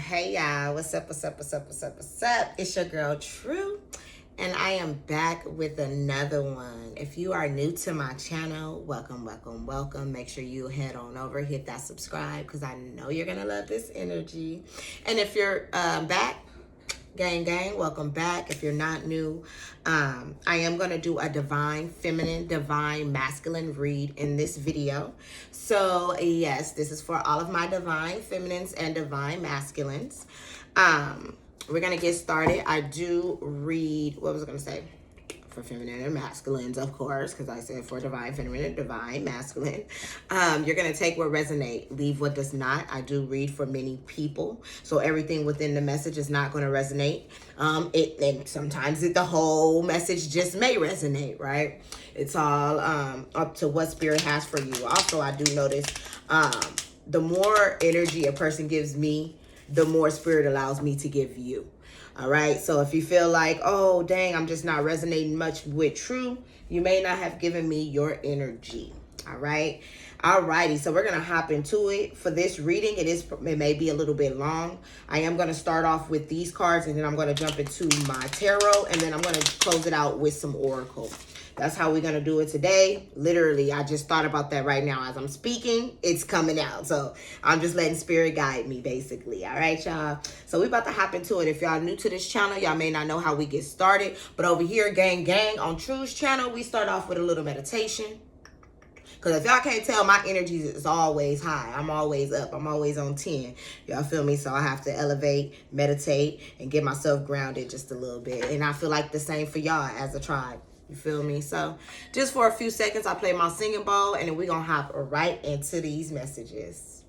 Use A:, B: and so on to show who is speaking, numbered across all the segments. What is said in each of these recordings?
A: Hey y'all, what's up, what's up, what's up, what's up, what's up? It's your girl True, and I am back with another one. If you are new to my channel, welcome, welcome, welcome. Make sure you head on over, hit that subscribe, because I know you're gonna love this energy. And if you're back, gang, welcome back. If you're not new, I am going to do a Devine Feminine, Devine Masculine read in this video. So yes, this is for all of my Devine Feminines and Devine Masculines. We're going to get started. I do read, what was I going to say? For feminine and masculines, of course, because I said for divine feminine and divine masculine. You're going to take what resonate, leave what does not. I do read for many people, so everything within the message is not going to resonate. And sometimes the whole message just may resonate, right? It's all up to what spirit has for you. Also, I do notice the more energy a person gives me, the more spirit allows me to give you. All right, so if you feel like, oh, dang, I'm just not resonating much with True, you may not have given me your energy. All right. All righty. So we're going to hop into it. For this reading, it may be a little bit long. I am going to start off with these cards, and then I'm going to jump into my tarot, and then I'm going to close it out with some oracle. That's how we're going to do it today. Literally, I just thought about that right now as I'm speaking. It's coming out. So I'm just letting spirit guide me, basically. All right, y'all. So we about to hop into it. If y'all new to this channel, y'all may not know how we get started. But over here, gang, on True's channel, we start off with a little meditation. Because if y'all can't tell, my energy is always high. I'm always up. I'm always on 10. Y'all feel me? So I have to elevate, meditate, and get myself grounded just a little bit. And I feel like the same for y'all as a tribe. You feel me? So just for a few seconds, I play my singing bowl, and then we're going to hop right into these messages.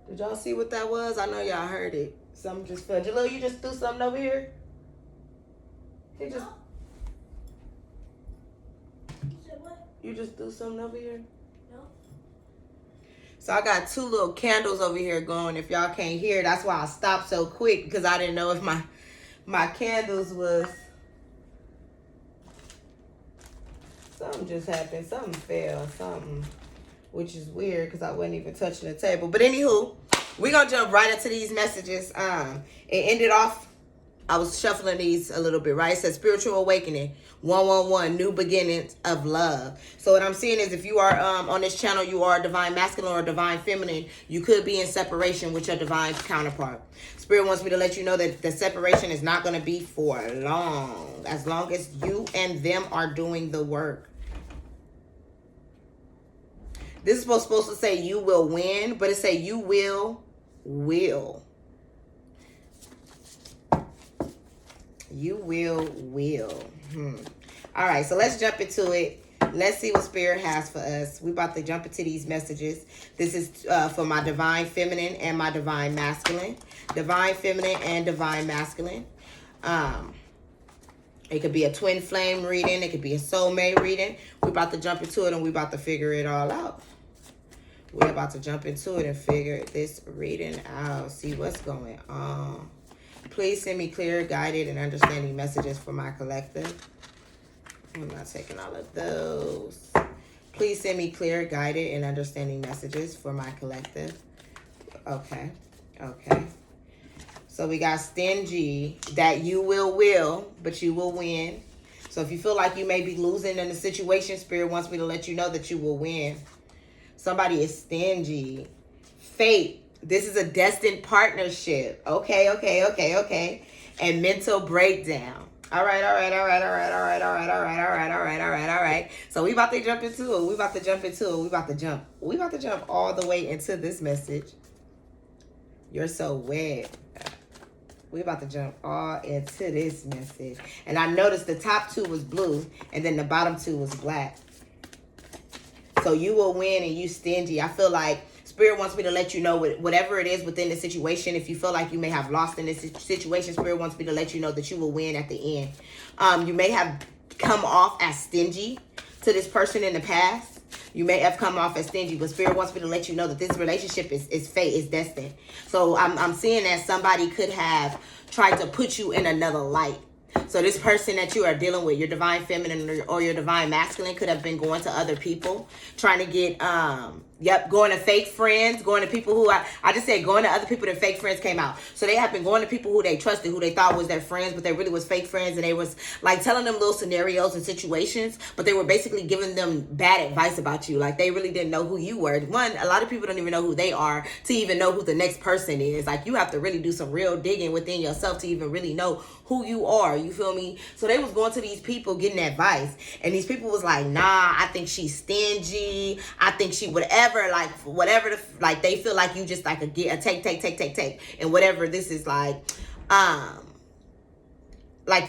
A: Did y'all see what that was? I know y'all heard it. Something just fell. Jalil, you just threw something over here? He just... You just threw something over here? No. So I got two little candles over here going. If y'all can't hear, that's why I stopped so quick, because I didn't know if my candles was... Something just happened. Something fell. Something, which is weird because I wasn't even touching the table. But anywho, we're going to jump right into these messages. It ended off, I was shuffling these a little bit, right? It says spiritual awakening, 111, new beginnings of love. So what I'm seeing is if you are on this channel, you are a divine masculine or a divine feminine, you could be in separation with your divine counterpart. Spirit wants me to let you know that the separation is not going to be for long as you and them are doing the work. This is supposed to say you will win, but it say you will. You will. All right, so let's jump into it. Let's see what Spirit has for us. We're about to jump into these messages. This is for my Divine Feminine and my Divine Masculine. Divine Feminine and Divine Masculine. It could be a twin flame reading. It could be a soulmate reading. We're about to jump into it, and we're about to figure it all out. We're about to jump into it and figure this reading out. See what's going on. Please send me clear, guided, and understanding messages for my collective. I'm not taking all of those. Please send me clear, guided, and understanding messages for my collective. Okay. So we got stingy, that you will, but you will win. So if you feel like you may be losing in the situation, Spirit wants me to let you know that you will win. Somebody is stingy. Fate. This is a destined partnership. Okay. And mental breakdown. All right. So we about to jump into it. We about to jump all the way into this message. You're so wet. We about to jump all into this message. And I noticed the top two was blue, and then the bottom two was black. So you will win and you stingy. I feel like Spirit wants me to let you know whatever it is within the situation. If you feel like you may have lost in this situation, Spirit wants me to let you know that you will win at the end. You may have come off as stingy to this person in the past. You may have come off as stingy, but Spirit wants me to let you know that this relationship is fate, is destined. So I'm seeing that somebody could have tried to put you in another light. So this person that you are dealing with, your divine feminine or your divine masculine, could have been going to other people, trying to get, going to fake friends, going to people who I just said going to other people that fake friends came out. So they have been going to people who they trusted, who they thought was their friends, but they really was fake friends. And they was like telling them little scenarios and situations, but they were basically giving them bad advice about you. Like they really didn't know who you were. One, a lot of people don't even know who they are to even know who the next person is. Like you have to really do some real digging within yourself to even really know who you are. You feel me? So they was going to these people getting advice, and these people was like, nah, I think she's stingy. I think she whatever, like whatever like they feel like you just like a take, and whatever this is like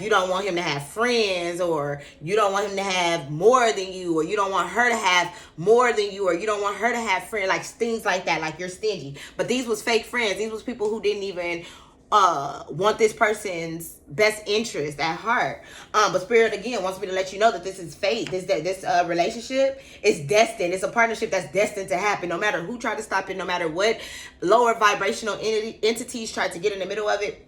A: you don't want him to have friends, or you don't want him to have more than you, or you don't want her to have more than you, or you don't want her to have friends, like things like that, like you're stingy. But these was fake friends. These was people who didn't even want this person's best interest at heart. But Spirit again wants me to let you know that this is fate. This relationship is destined. It's a partnership that's destined to happen. No matter who tried to stop it, no matter what lower vibrational entities tried to get in the middle of it,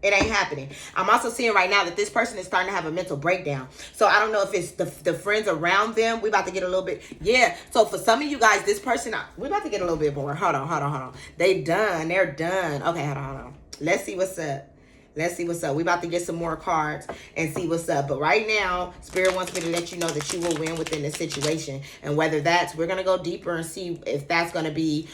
A: it ain't happening. I'm also seeing right now that this person is starting to have a mental breakdown. So I don't know if it's the friends around them. We about to get a little bit. Yeah. So for some of you guys, this person, we about to get a little bit more. Hold on. They're done. Okay, hold on. Let's see what's up. We about to get some more cards and see what's up. But right now, Spirit wants me to let you know that you will win within this situation. And whether we're going to go deeper and see if that's going to be,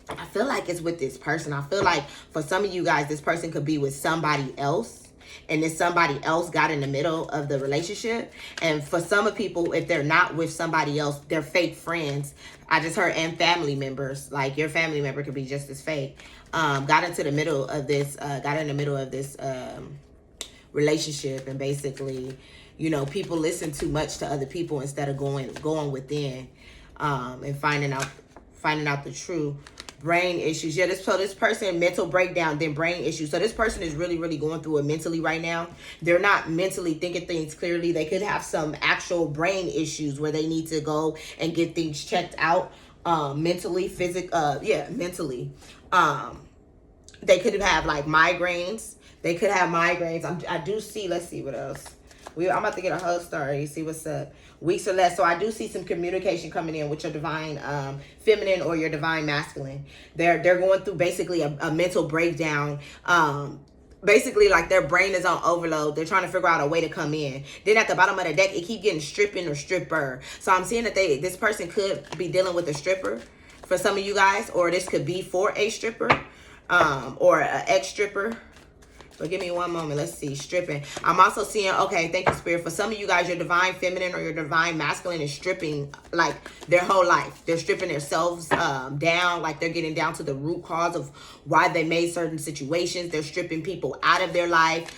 A: I feel like it's with this person. I feel like for some of you guys, this person could be with somebody else, and this somebody else got in the middle of the relationship. And for some of people, if they're not with somebody else, they're fake friends. I just heard, and family members. Like your family member could be just as fake. Got in the middle of this relationship, and basically, you know, people listen too much to other people instead of going within, and finding out the true brain issues. Yeah, this person, mental breakdown, then brain issues. So this person is really, really going through it mentally right now. They're not mentally thinking things clearly. They could have some actual brain issues where they need to go and get things checked out, mentally, mentally. They could have like migraines. I do see, let's see what else. I'm about to get a whole story. See what's up. Weeks or less. So I do see some communication coming in with your divine feminine or your divine masculine. They're going through basically a mental breakdown. Basically like their brain is on overload. They're trying to figure out a way to come in. Then at the bottom of the deck, it keep getting stripping or stripper. So I'm seeing that this person could be dealing with a stripper for some of you guys, or this could be for a stripper, or an ex-stripper. But give me one moment. Let's see. Stripping. I'm also seeing, okay, thank you, Spirit. For some of you guys, your divine feminine or your divine masculine is stripping like their whole life. They're stripping themselves down, like they're getting down to the root cause of why they made certain situations. They're stripping people out of their life.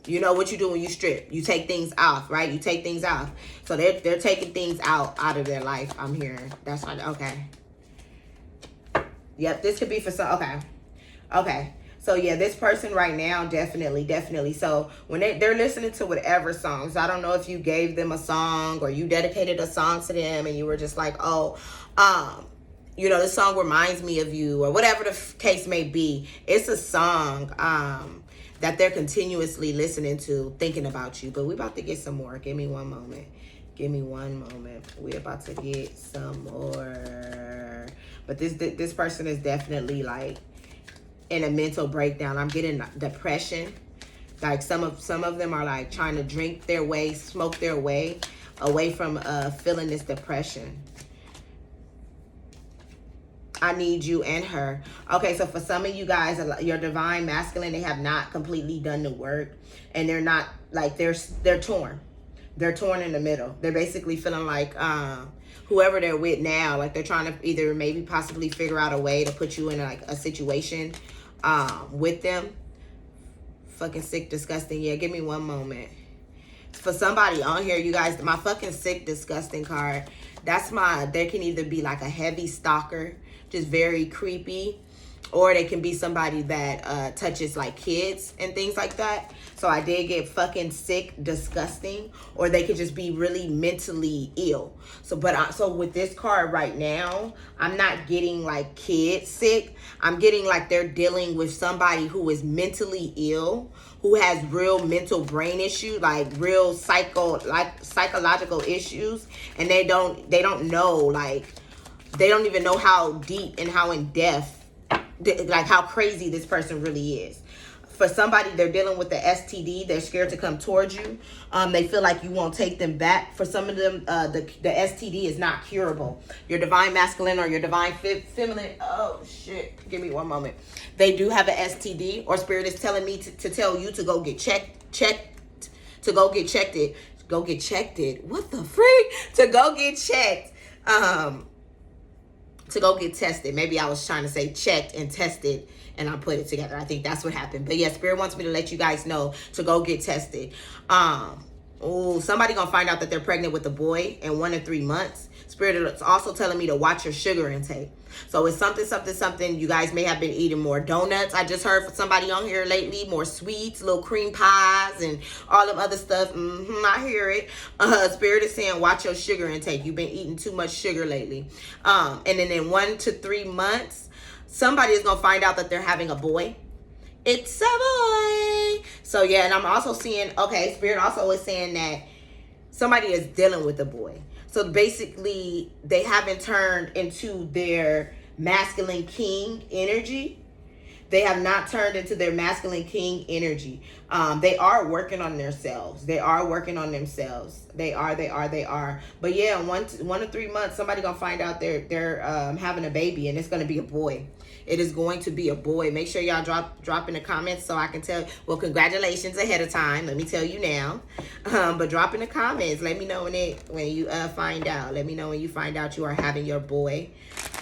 A: You know what you do when you strip? You take things off, right? You take things off. So they're taking things out of their life. I'm hearing. That's fine. Okay. Yep, this could be for some. Okay. So yeah, this person right now, definitely. So when they're listening to whatever songs, I don't know if you gave them a song or you dedicated a song to them and you were just like, oh, you know, this song reminds me of you, or whatever the case may be. It's a song that they're continuously listening to, thinking about you. But we're about to get some more. Give me one moment. We're about to get some more. But this person is definitely like in a mental breakdown. I'm getting depression. Like some of them are like trying to smoke their way away from feeling this depression. I need you and her. Okay, so for some of you guys, your divine masculine, they have not completely done the work, and they're not like they're torn. They're torn in the middle. They're basically feeling like whoever they're with now, like they're trying to either maybe possibly figure out a way to put you in like a situation with them. Fucking sick, disgusting. Yeah, give me one moment. For somebody on here, you guys, my fucking sick, disgusting card, there can either be like a heavy stalker, just very creepy, or they can be somebody that touches like kids and things like that. So I did get fucking sick, disgusting, or they could just be really mentally ill. So, so with this card right now, I'm not getting like kids sick. I'm getting like they're dealing with somebody who is mentally ill, who has real mental brain issues, like real psychological issues, and they don't know, like they don't even know how deep and how in depth, like how crazy this person really is. For somebody, they're dealing with the STD. They're scared to come towards you. They feel like you won't take them back. For some of them, the STD is not curable. Your divine masculine or your divine feminine. Oh, shit. Give me one moment. They do have an STD, or spirit is telling me to tell you to go get checked. To go get checked it. Go get checked it. What the freak? To go get checked. To go get tested. Maybe I was trying to say checked and tested, and I put it together. I think that's what happened. But yeah, spirit wants me to let you guys know to go get tested. Oh, somebody gonna find out that they're pregnant with a boy in 1 to 3 months. Spirit is also telling me to watch your sugar intake. So it's something. You guys may have been eating more donuts. I just heard from somebody on here lately, more sweets, little cream pies, and all of other stuff. I hear it. Spirit is saying watch your sugar intake. You've been eating too much sugar lately. And then in 1 to 3 months, somebody is gonna find out that they're having a boy. It's a boy. So yeah, and I'm also seeing, okay, spirit also is saying that somebody is dealing with a boy. So basically, they haven't turned into their masculine king energy. They have not turned into their masculine king energy. They are working on themselves. They are working on themselves. They are. But yeah, in 1 to 3 months, somebody gonna find out they're having a baby, and it's gonna be a boy. It is going to be a boy. Make sure y'all drop in the comments so I can tell. Well, congratulations ahead of time. Let me tell you now. But drop in the comments. Let me know when you find out. Let me know when you find out you are having your boy.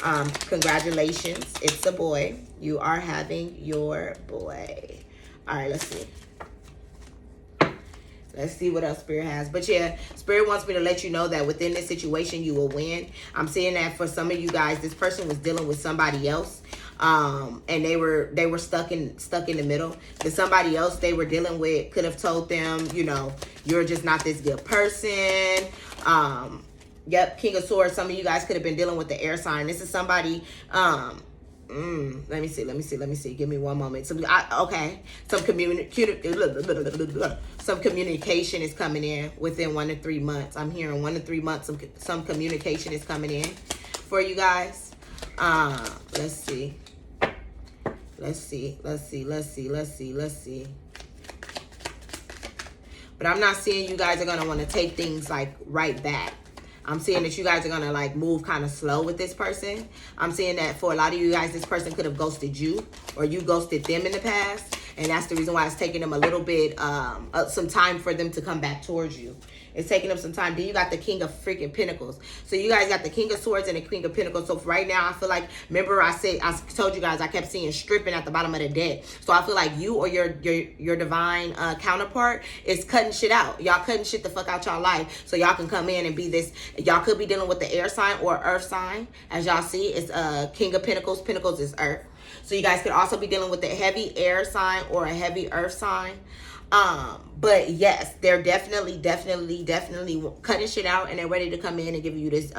A: Congratulations. It's a boy. You are having your boy. All right, let's see. Let's see what else Spirit has. But yeah, Spirit wants me to let you know that within this situation, you will win. I'm seeing that for some of you guys, this person was dealing with somebody else. And they were stuck in the middle. That somebody else they were dealing with could have told them, you know, you're just not this good person. Yep, King of Swords. Some of you guys could have been dealing with the air sign. This is somebody, let me see. Give me one moment. Some communication is coming in within 1 to 3 months. I'm hearing 1 to 3 months. Some communication is coming in for you guys. Let's see. But I'm not seeing you guys are gonna want to take things like right back. I'm seeing that you guys are going to like move kind of slow with this person. I'm seeing that for a lot of you guys, this person could have ghosted you or you ghosted them in the past. And that's the reason why it's taking them a little bit, some time for them to come back towards you. It's taking them some time. Then you got the King of freaking Pentacles. So you guys got the King of Swords and the King of Pentacles. So right now, I feel like, remember I told you guys, I kept seeing stripping at the bottom of the deck. So I feel like you or your divine counterpart is cutting shit out. Y'all cutting shit the fuck out y'all life. So y'all can come in and be this. Y'all could be dealing with the air sign or earth sign. As y'all see, it's King of Pentacles. Pentacles is earth. So you guys could also be dealing with a heavy air sign or a heavy earth sign. But yes, they're definitely cutting shit out, and they're ready to come in and give you this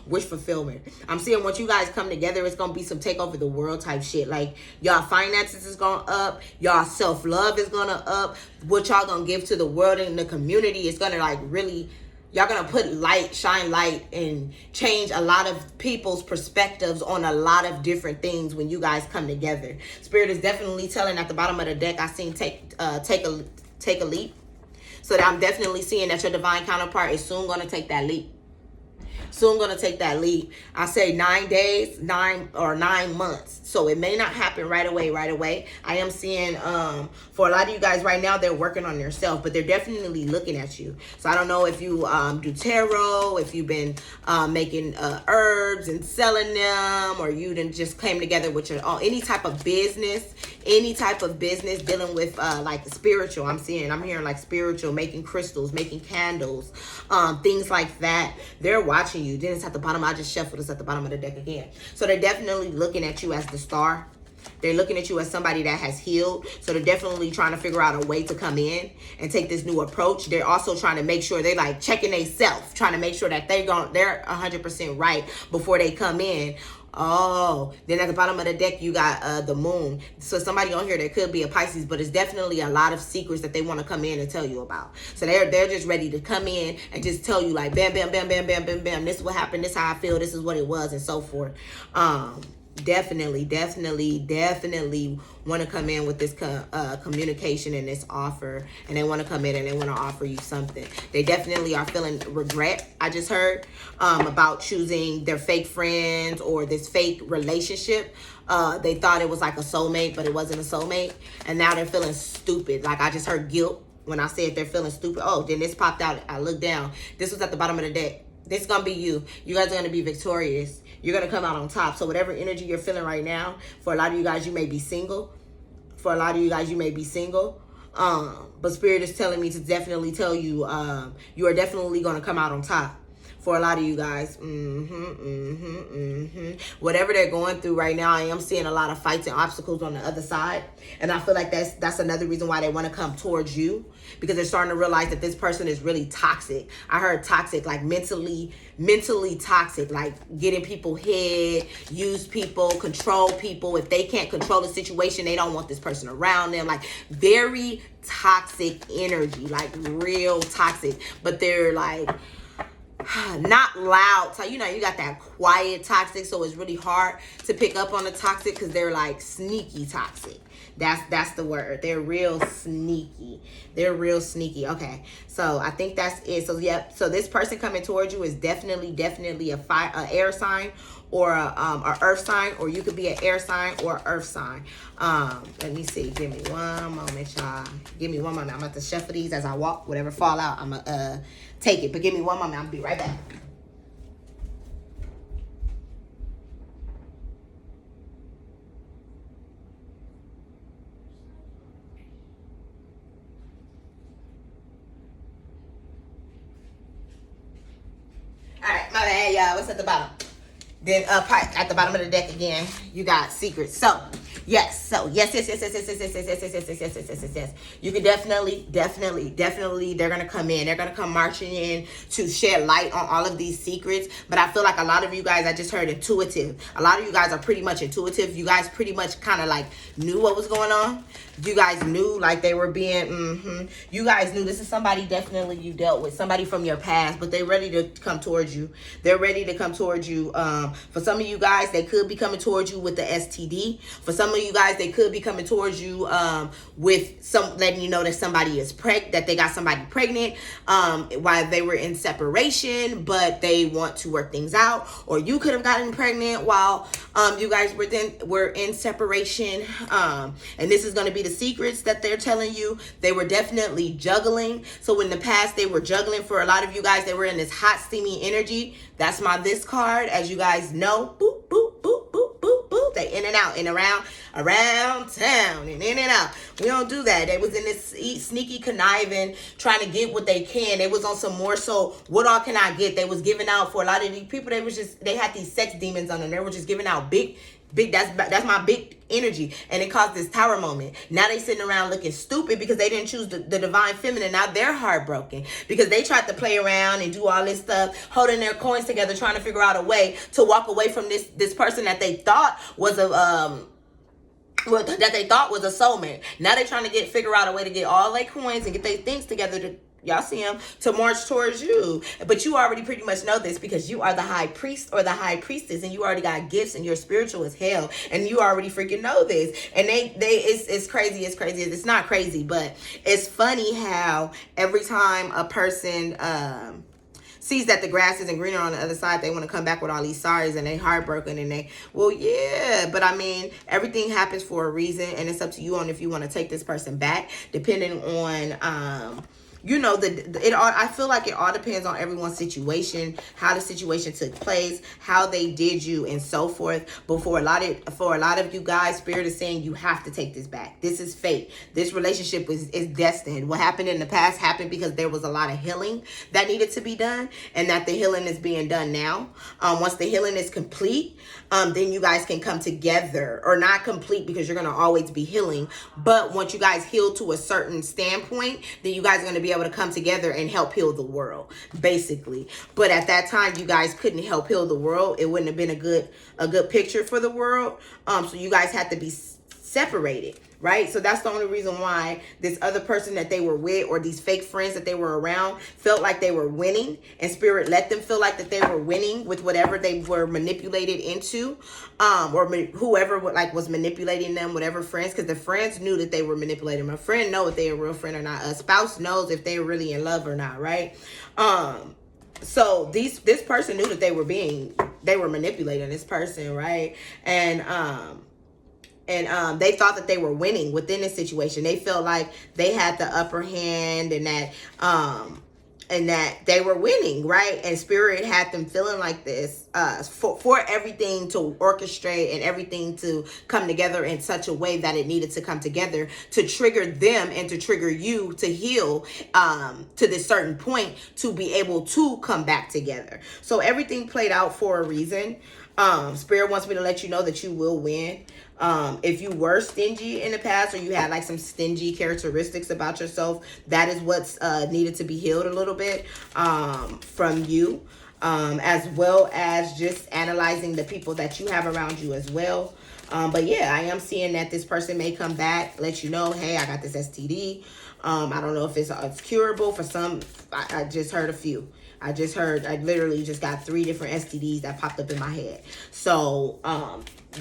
A: wish fulfillment. I'm seeing once you guys come together, it's gonna be some take over the world type shit. Like y'all finances is gonna up, y'all self-love is gonna up, what y'all gonna give to the world and the community is gonna like really, y'all gonna put light, shine light, and change a lot of people's perspectives on a lot of different things when you guys come together. Spirit is definitely telling at the bottom of the deck, I seen take a leap. So that I'm definitely seeing that your divine counterpart is soon gonna take that leap. Soon gonna take that leap. I say 9 days, 9 months. So it may not happen right away. I am seeing for a lot of you guys right now, they're working on themselves, but they're definitely looking at you. So I don't know if you do tarot, if you've been making herbs and selling them, or you didn't just came together with your any type of business dealing with like spiritual. I'm hearing like spiritual, making crystals, making candles, things like that. They're watching you. Then it's at the bottom. I just shuffled this at the bottom of the deck again. So they're definitely looking at you as the star. They're looking at you as somebody that has healed. So they're definitely trying to figure out a way to come in and take this new approach. They're also trying to make sure they're like checking themselves, trying to make sure that they're 100% right before they come in. Oh, then at the bottom of the deck, you got the moon. So somebody on here that could be a Pisces, but it's definitely a lot of secrets that they want to come in and tell you about. So they're just ready to come in and just tell you like, bam, bam, bam, bam, bam, bam, bam. This is what happened. This is how I feel. This is what it was, and so forth. Definitely want to come in with this communication and this offer, and they want to come in and they want to offer you something. They definitely are feeling regret, I just heard, about choosing their fake friends or this fake relationship. They thought it was like a soulmate, but it wasn't a soulmate, and now they're feeling stupid. Like I just heard guilt when I said they're feeling stupid. Oh, then this popped out. I looked down. This was at the bottom of the deck. This is going to be you. You guys are going to be victorious. You're going to come out on top. So whatever energy you're feeling right now, for a lot of you guys, you may be single. For a lot of you guys, you may be single. But Spirit is telling me to definitely tell you, you are definitely going to come out on top. For a lot of you guys, whatever they're going through right now, I am seeing a lot of fights and obstacles on the other side, and I feel like that's another reason why they want to come towards you, because they're starting to realize that this person is really toxic. I heard toxic, like mentally toxic, like getting people head, use people, control people. If they can't control the situation, they don't want this person around them. Like very toxic energy, like real toxic. But they're like not loud. So you got that quiet toxic, so it's really hard to pick up on the toxic because they're like sneaky toxic. That's the word. They're real sneaky. Okay, so I think that's it. So yep. So this person coming towards you is definitely a air sign or a earth sign, or you could be an air sign or earth sign. Let me see. Give me one moment, y'all. Give me one moment. I'm about to shuffle these as I walk. Whatever fall out, I'm gonna take it. But give me one moment. I'll be right back. All right, my bad, y'all. What's at the bottom? Then at the bottom of the deck again, you got secrets. So yes. You can definitely, they're gonna come in. They're gonna come marching in to shed light on all of these secrets. But I feel like a lot of you guys, I just heard intuitive. A lot of you guys are pretty much intuitive. You guys pretty much kind of like knew what was going on. You guys knew like they were being, you guys knew this is somebody definitely you dealt with, somebody from your past, but they're ready to come towards you. They're ready to come towards you. For some of you guys, they could be coming towards you with the STD. For some of you guys, they could be coming towards you with some letting you know that somebody is that they got somebody pregnant while they were in separation, but they want to work things out. Or you could have gotten pregnant while you guys were in separation. And this is going to be the secrets that they're telling you. They were definitely juggling. So in the past, they were juggling. For a lot of you guys, they were in this hot, steamy energy. That's my this card. As you guys know, boop, boop, boop, boop, boop, boop. They in and out and around town and in and out. We don't do that. They was in this sneaky conniving, trying to get what they can. They was on some more so, what all can I get? They was giving out for a lot of these people. They had these sex demons on them. They were just giving out big, that's my big energy, and it caused this tower moment. Now they sitting around looking stupid because they didn't choose the Devine Feminine. Now they're heartbroken because they tried to play around and do all this stuff, holding their coins together, trying to figure out a way to walk away from this person that they thought was a soulmate. Now they're trying to figure out a way to get all their coins and get their things together y'all see them to march towards you. But you already pretty much know this because you are the high priest or the high priestess, and you already got gifts and you're spiritual as hell, and you already freaking know this. And it's crazy. It's not crazy, but it's funny how every time a person sees that the grass isn't greener on the other side, they want to come back with all these sorries and they heartbroken and but I mean, everything happens for a reason, and it's up to you on if you want to take this person back, depending on you know, I feel like it all depends on everyone's situation, how the situation took place, how they did you, and so forth. But for a lot of you guys, Spirit is saying you have to take this back. This is fate. This relationship is destined. What happened in the past happened because there was a lot of healing that needed to be done, and that the healing is being done now. Once the healing is complete, then you guys can come together, or not complete because you're going to always be healing. But once you guys heal to a certain standpoint, then you guys are going to be able to come together and help heal the world, basically. But at that time, you guys couldn't help heal the world. It wouldn't have been a good picture for the world. So you guys had to be separated, right? So that's the only reason why this other person that they were with, or these fake friends that they were around, felt like they were winning, and Spirit let them feel like that they were winning with whatever they were manipulated into, or whoever was manipulating them, whatever friends, because the friends knew that they were manipulating. My friend know if they a real friend or not. A spouse knows if they're really in love or not, right? So this person knew that they were manipulating this person, right? And they thought that they were winning within this situation. They felt like they had the upper hand, and that they were winning, right? And Spirit had them feeling like this, for everything to orchestrate and everything to come together in such a way that it needed to come together to trigger them and to trigger you to heal to this certain point to be able to come back together. So everything played out for a reason. Spirit wants me to let you know that you will win. If you were stingy in the past, or you had like some stingy characteristics about yourself, that is what's needed to be healed a little bit from you, as well as just analyzing the people that you have around you as well. But yeah, I am seeing that this person may come back, let you know, hey, I got this STD. I don't know if it's curable. For some, I just heard a few. I literally just got 3 different STDs that popped up in my head. So,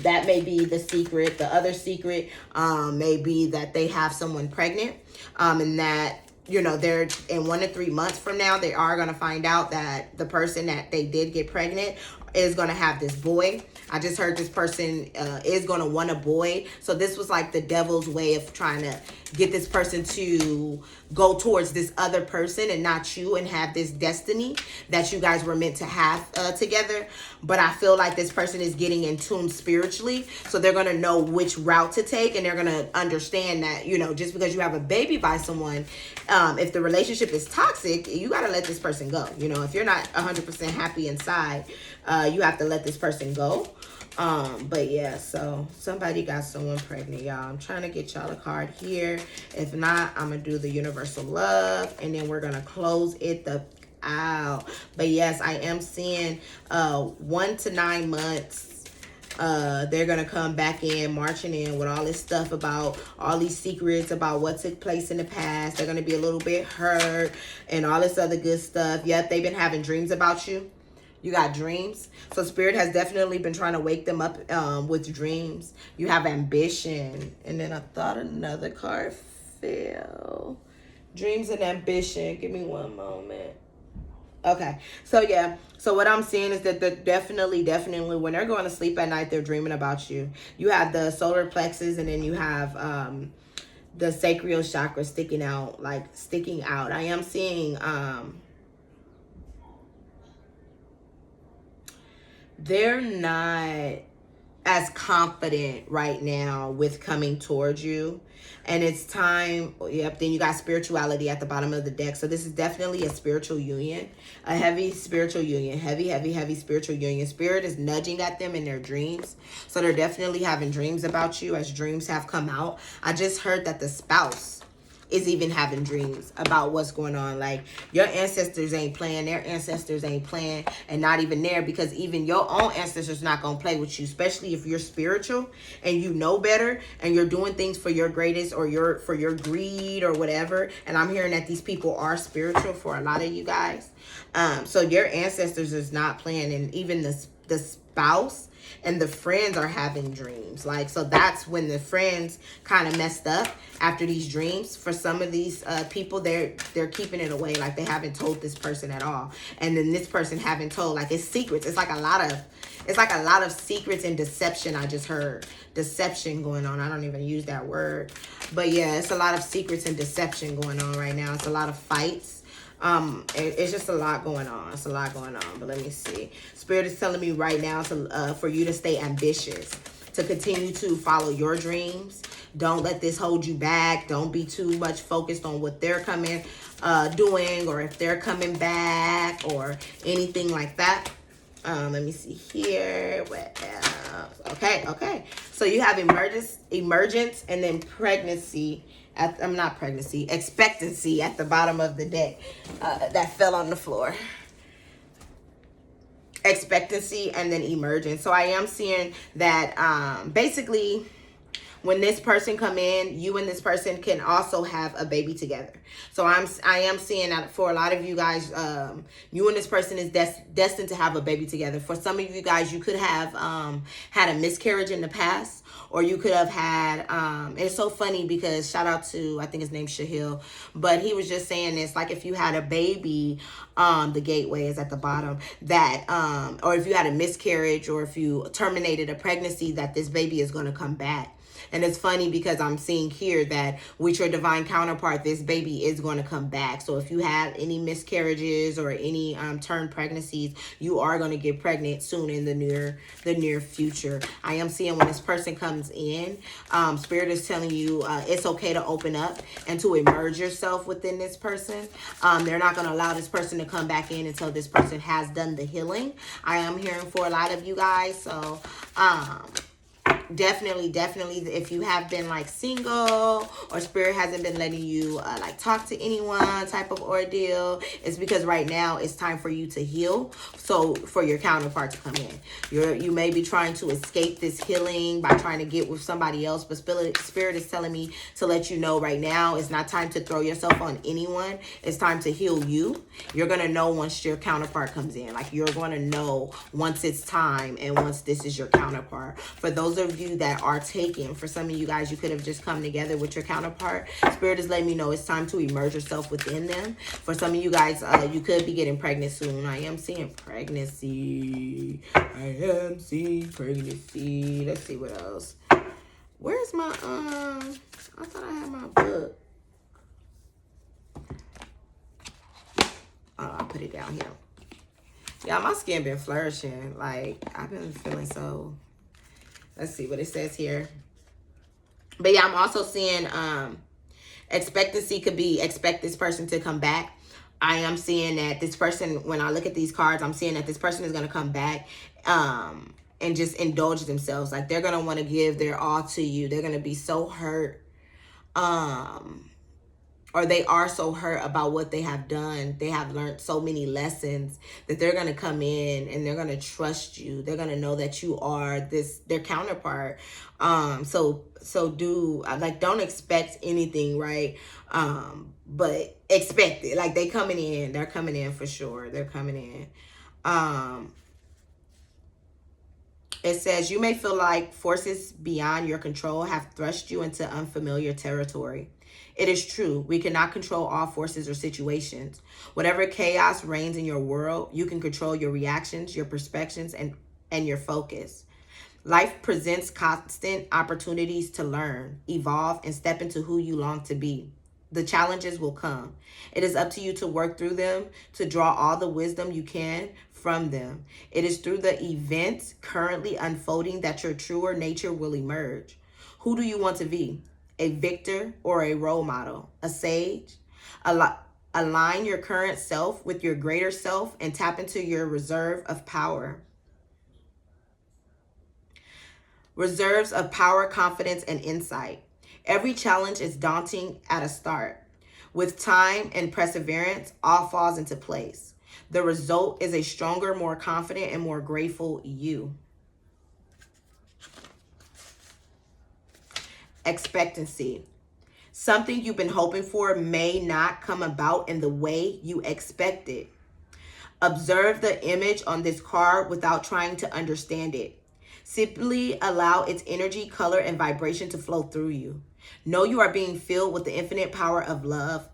A: that may be the secret. The other secret, may be that they have someone pregnant, and that, you know, they're in 1 to 3 months from now, they are going to find out that the person that they did get pregnant is going to have this boy. I just heard this person is going to want a boy. So this was like the devil's way of trying to get this person to go towards this other person and not you, and have this destiny that you guys were meant to have together. But I feel like this person is getting in tune spiritually. So they're going to know which route to take, and they're going to understand that, you know, just because you have a baby by someone, if the relationship is toxic, you got to let this person go. You know, if you're not 100% happy inside, you have to let this person go. But yeah, so somebody got someone pregnant, y'all. I'm trying to get y'all a card here. If not, I'm gonna do the universal love, and then we're gonna close it out. But yes, I am seeing 1 to 9 months. They're gonna come back in, marching in with all this stuff about all these secrets about what took place in the past. They're gonna be a little bit hurt and all this other good stuff. Yep, they've been having dreams about you. You got dreams. So Spirit has definitely been trying to wake them up with dreams. You have ambition. And then I thought another card fell. Dreams and ambition. Give me one moment. Okay. So yeah. So what I'm seeing is that they're definitely, when they're going to sleep at night, they're dreaming about you. You have the solar plexus, and then you have the sacral chakra sticking out. I am seeing they're not as confident right now with coming towards you. And it's time. Yep. Then you got spirituality at the bottom of the deck. So this is definitely a spiritual union, a heavy spiritual union, heavy spiritual union. Spirit is nudging at them in their dreams. So they're definitely having dreams about you, as dreams have come out. I just heard that the spouse is even having dreams about what's going on. Like, your ancestors ain't playing, their ancestors ain't playing, and not even there, because even your own ancestors not gonna play with you, especially if you're spiritual and you know better and you're doing things for your greatest, or for your greed or whatever. And I'm hearing that these people are spiritual for a lot of you guys. So your ancestors is not playing, and even the the spouse and the friends are having dreams. Like, so that's when the friends kind of messed up after these dreams. For some of these people, they're keeping it away. Like, they haven't told this person at all. And then this person haven't told. Like, it's secrets. It's like a lot of secrets and deception. I just heard deception going on. I don't even use that word. But yeah, it's a lot of secrets and deception going on right now. It's a lot of fights. It's just a lot going on. It's a lot going on. But let me see. Spirit is telling me right now to for you to stay ambitious, to continue to follow your dreams. Don't let this hold you back. Don't be too much focused on what they're doing, or if they're coming back or anything like that. Let me see here. What else? Okay. So you have emergence, and then pregnancy. Expectancy at the bottom of the deck that fell on the floor. Expectancy and then emergence. So I am seeing that basically when this person come in, you and this person can also have a baby together. So I am seeing that for a lot of you guys, you and this person is destined to have a baby together. For some of you guys, you could have had a miscarriage in the past. Or you could have had, it's so funny because shout out to, I think his name's Shahil, but he was just saying this, like if you had a baby, the gateway is at the bottom, that, or if you had a miscarriage, or if you terminated a pregnancy, that this baby is going to come back. And it's funny because I'm seeing here that with your divine counterpart, this baby is going to come back. So if you have any miscarriages or any term pregnancies, you are going to get pregnant soon in the near future. I am seeing when this person comes in, Spirit is telling you it's okay to open up and to emerge yourself within this person. They're not going to allow this person to come back in until this person has done the healing. I am hearing for a lot of you guys. So, definitely if you have been like single, or Spirit hasn't been letting you like talk to anyone type of ordeal, it's because right now it's time for you to heal. So for your counterpart to come in, you may be trying to escape this healing by trying to get with somebody else, but Spirit is telling me to let you know right now it's not time to throw yourself on anyone. It's time to heal you. You're gonna know once your counterpart comes in. Like, you're gonna know once it's time and once this is your counterpart. For those of you that are taken, for some of you guys, you could have just come together with your counterpart. Spirit is letting me know it's time to immerse yourself within them. For some of you guys, you could be getting pregnant soon. I am seeing pregnancy. Let's see what else. Where's my I thought I had my book. Oh, I put it down here. Yeah, my skin been flourishing. Like, I've been feeling so. Let's see what it says here. But yeah, I'm also seeing expectancy could be expect this person to come back. I am seeing that this person, when I look at these cards, I'm seeing that this person is going to come back and just indulge themselves. Like, they're going to want to give their all to you. They're going to be so hurt. Or they are so hurt about what they have done. They have learned so many lessons that they're going to come in and they're going to trust you. They're going to know that you are their counterpart. So don't expect anything, right? But expect it. Like, they're coming in for sure. They're coming in. It says, you may feel like forces beyond your control have thrust you into unfamiliar territory. It is true. We cannot control all forces or situations. Whatever chaos reigns in your world, you can control your reactions, your perspectives, and your focus. Life presents constant opportunities to learn, evolve, and step into who you long to be. The challenges will come. It is up to you to work through them, to draw all the wisdom you can from them. It is through the events currently unfolding that your truer nature will emerge. Who do you want to be? A victor or a role model? A sage? Align your current self with your greater self and tap into your reserve of power. Reserves of power, confidence, and insight. Every challenge is daunting at a start. With time and perseverance, all falls into place. The result is a stronger, more confident, and more grateful you. Expectancy. Something you've been hoping for may not come about in the way you expected. Observe the image on this card without trying to understand it. Simply allow its energy, color, and vibration to flow through you. Know you are being filled with the infinite power of love.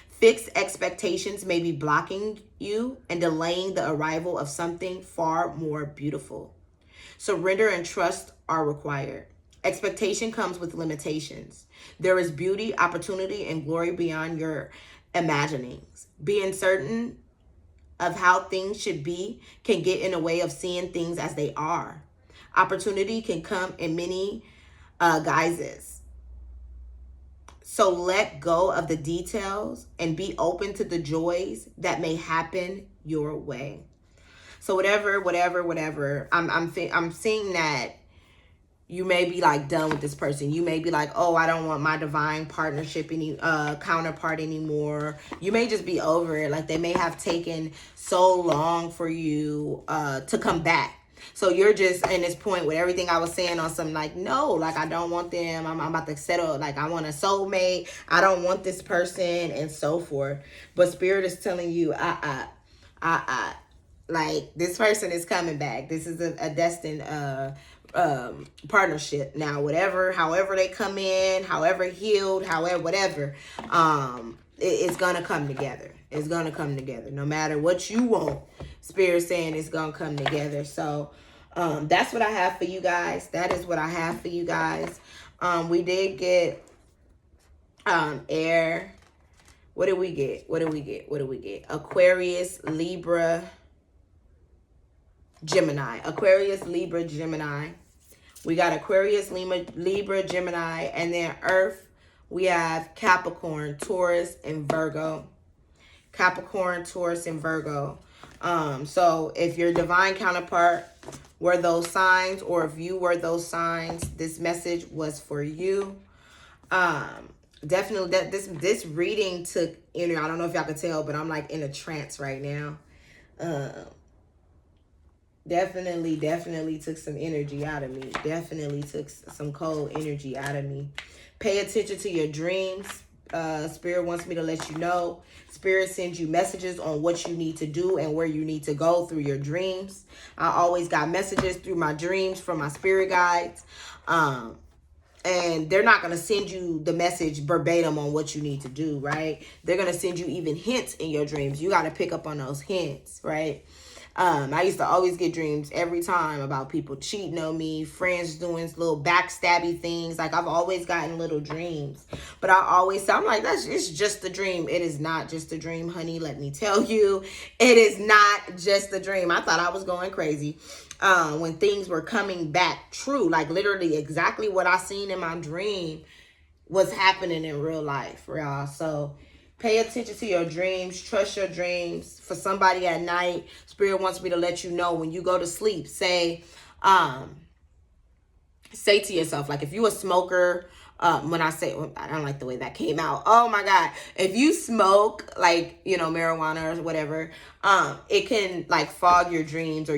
A: Fixed expectations may be blocking you and delaying the arrival of something far more beautiful. Surrender and trust are required. Expectation comes with limitations. There is beauty, opportunity, and glory beyond your imaginings. Being certain of how things should be can get in the way of seeing things as they are. Opportunity can come in many guises. So let go of the details and be open to the joys that may happen your way. So whatever. I'm seeing that you may be like done with this person. You may be like, oh, I don't want my divine partnership counterpart anymore. You may just be over it. Like they may have taken so long for you to come back. So you're just in this point with everything I was saying on something like, no, like I don't want them. I'm about to settle. Like I want a soulmate. I don't want this person and so forth. But Spirit is telling you, like this person is coming back. This is a destined partnership. Now, however they come in, however healed, however, whatever, it's gonna come together. It's gonna come together. No matter what you want, Spirit saying it's gonna come together. So that's what I have for you guys. That is what I have for you guys. We did get air. What did we get? Aquarius, Libra, Gemini. Aquarius, Libra, Gemini. We got Aquarius, Libra, Gemini, and then Earth, we have Capricorn, Taurus, and Virgo. Capricorn, Taurus, and Virgo. So if your divine counterpart were those signs, or if you were those signs, this message was for you. Definitely that this reading took, I don't know if y'all could tell, but I'm like in a trance right now. Definitely took some energy out of me. Definitely took some cold energy out of me. Pay attention to your dreams. Spirit wants me to let you know. Spirit sends you messages on what you need to do and where you need to go through your dreams. I always got messages through my dreams from my spirit guides. And they're not going to send you the message verbatim on what you need to do, right? They're going to send you even hints in your dreams. You got to pick up on those hints, right? I used to always get dreams every time about people cheating on me, friends doing little backstabby things. Like I've always gotten little dreams, but I always say, I'm like, it's just a dream. It is not just a dream, honey. Let me tell you, it is not just a dream. I thought I was going crazy when things were coming back true, like literally exactly what I seen in my dream was happening in real life, y'all. So pay attention to your dreams. Trust your dreams. For somebody at night, Spirit wants me to let you know when you go to sleep, say to yourself, like if you a smoker, when I say, I don't like the way that came out. Oh my God. If you smoke like, marijuana or whatever, it can like fog your dreams or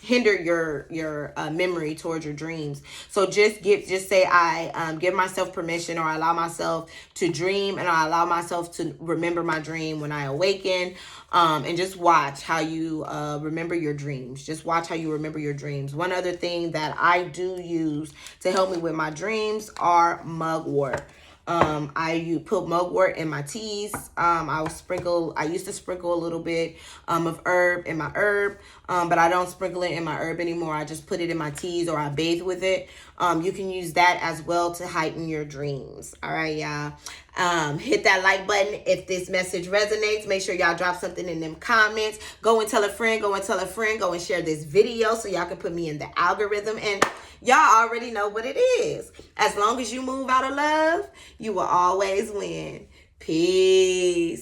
A: hinder your memory towards your dreams. So just say I give myself permission, or I allow myself to dream, and I allow myself to remember my dream when I awaken. And just watch how you remember your dreams. Just watch how you remember your dreams. One other thing that I do use to help me with my dreams are mugwort. I put mugwort in my teas. I used to sprinkle a little bit of herb in my herb, but I don't sprinkle it in my herb anymore. I just put it in my teas, or I bathe with it. You can use that as well to heighten your dreams. All right, y'all. Hit that like button if this message resonates. Make sure y'all drop something in them comments. Go and tell a friend. Go and tell a friend. Go and share this video so y'all can put me in the algorithm. And y'all already know what it is. As long as you move out of love, you will always win. Peace.